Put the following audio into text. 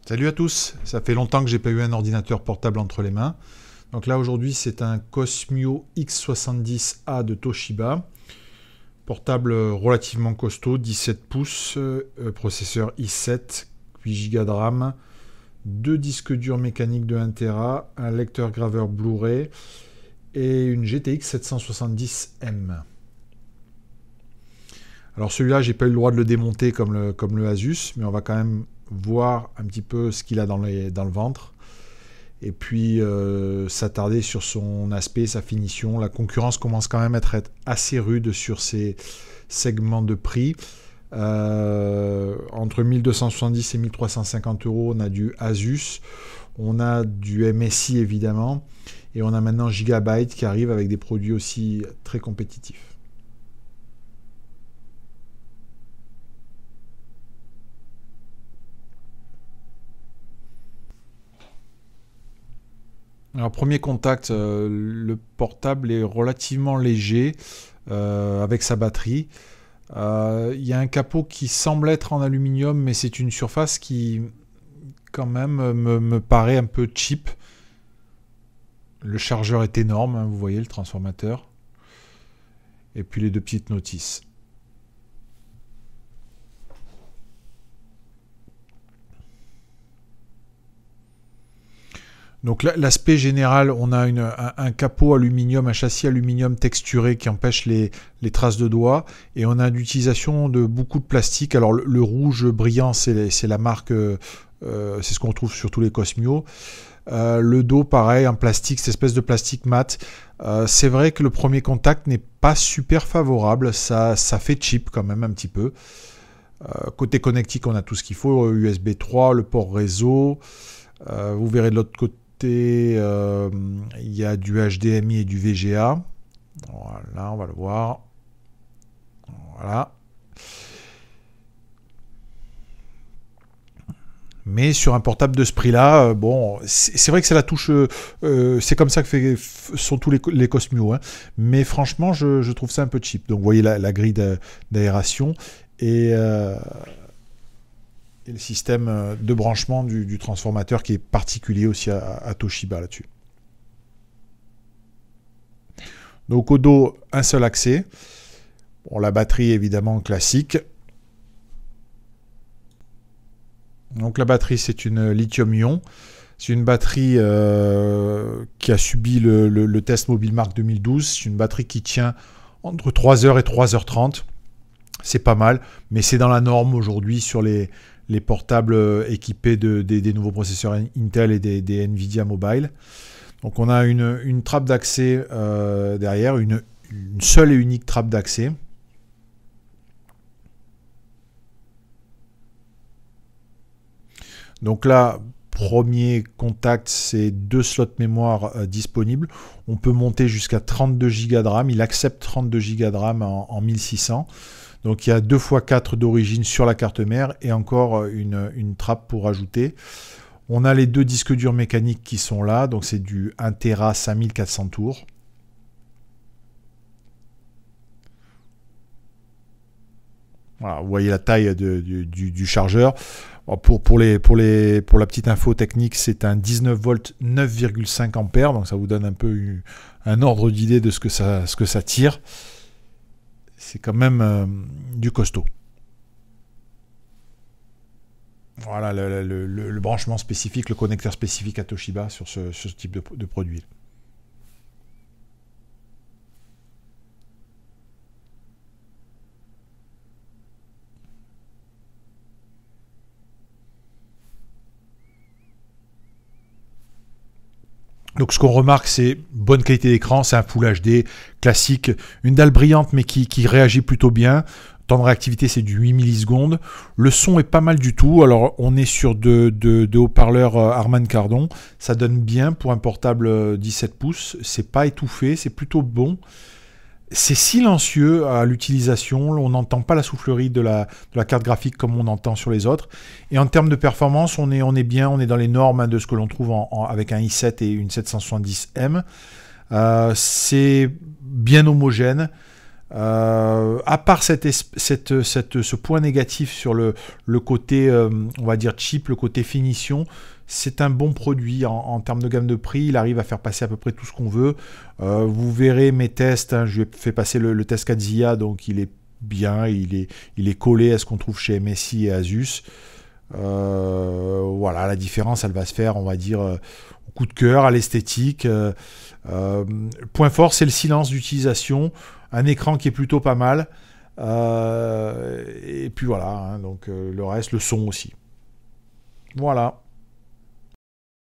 Salut à tous, ça fait longtemps que j'ai pas eu un ordinateur portable entre les mains. Donc là aujourd'hui c'est un Cosmio X70A de Toshiba. Portable relativement costaud, 17 pouces, processeur i7, 8 Go de RAM, 2 disques durs mécaniques de 1 Tera, un lecteur graveur Blu-ray et une GTX 770M. Alors celui-là, j'ai pas eu le droit de le démonter comme le Asus, mais on va quand même voir un petit peu ce qu'il a dans le ventre. Et puis s'attarder sur son aspect, sa finition. La concurrence commence quand même à être assez rude sur ces segments de prix. Entre 1270 et 1350 euros, on a du Asus, on a du MSI évidemment, et on a maintenant Gigabyte qui arrive avec des produits aussi très compétitifs. Alors, premier contact, le portable est relativement léger avec sa batterie. Il y a un capot qui semble être en aluminium, mais c'est une surface qui, quand même, me paraît un peu cheap. Le chargeur est énorme, hein, vous voyez le transformateur. Et puis les deux petites notices. Donc l'aspect général, on a un capot aluminium, un châssis aluminium texturé qui empêche les traces de doigts. Et on a l'utilisation de beaucoup de plastique. Alors le rouge brillant, c'est la marque, c'est ce qu'on trouve sur tous les Cosmio. Le dos, pareil, en plastique, cette espèce de plastique mat. C'est vrai que le premier contact n'est pas super favorable. Ça fait cheap quand même un petit peu. Côté connectique, on a tout ce qu'il faut. USB 3, le port réseau. Vous verrez de l'autre côté. Il y a du HDMI et du VGA. Voilà, on va le voir. Voilà. Mais sur un portable de ce prix-là, bon, c'est vrai que c'est la touche. C'est comme ça que sont tous les Cosmio. Hein. Mais franchement, je trouve ça un peu cheap. Donc, vous voyez la grille d'aération et le système de branchement du transformateur qui est particulier aussi à Toshiba là-dessus. Donc au dos, un seul accès. Bon, la batterie évidemment classique. Donc la batterie c'est une lithium-ion. C'est une batterie qui a subi le test Mobilemark 2012. C'est une batterie qui tient entre 3h et 3h30. C'est pas mal, mais c'est dans la norme aujourd'hui sur les portables équipés des nouveaux processeurs Intel et des Nvidia Mobile. Donc on a une trappe d'accès derrière, une seule et unique trappe d'accès. Donc là, premier contact, c'est 2 slots mémoire disponibles. On peut monter jusqu'à 32 Go de RAM. Il accepte 32 Go de RAM en 1600. Donc il y a 2 x 4 d'origine sur la carte mère et encore une trappe pour ajouter. On a les 2 disques durs mécaniques qui sont là. Donc c'est du 1 Tera 5400 tours. Voilà, vous voyez la taille du chargeur. Pour la petite info technique, c'est un 19 volts 9,5 ampères. Donc ça vous donne un peu un ordre d'idée de ce que ça tire. C'est quand même du costaud. Voilà le branchement spécifique, le connecteur spécifique à Toshiba sur ce type de produit. Donc ce qu'on remarque, c'est bonne qualité d'écran, c'est un Full HD classique, une dalle brillante mais qui réagit plutôt bien. Temps de réactivité, c'est du 8 millisecondes. Le son est pas mal du tout. Alors on est sur de haut-parleurs Harman Kardon. Ça donne bien pour un portable 17 pouces. C'est pas étouffé, c'est plutôt bon. C'est silencieux à l'utilisation, on n'entend pas la soufflerie de la carte graphique comme on entend sur les autres. Et en termes de performance, on est bien, on est dans les normes hein, de ce que l'on trouve avec un i7 et une 770M. C'est bien homogène. À part ce point négatif sur le côté, on va dire cheap, le côté finition, c'est un bon produit en termes de gamme de prix. Il arrive à faire passer à peu près tout ce qu'on veut. Vous verrez mes tests. Hein, je vais faire passer le test Kadzia, donc il est bien, il est collé à ce qu'on trouve chez MSI et Asus. Voilà, la différence, elle va se faire, on va dire, au coup de cœur, à l'esthétique. Point fort, c'est le silence d'utilisation. Un écran qui est plutôt pas mal. Et puis voilà, hein, donc le reste, le son aussi. Voilà.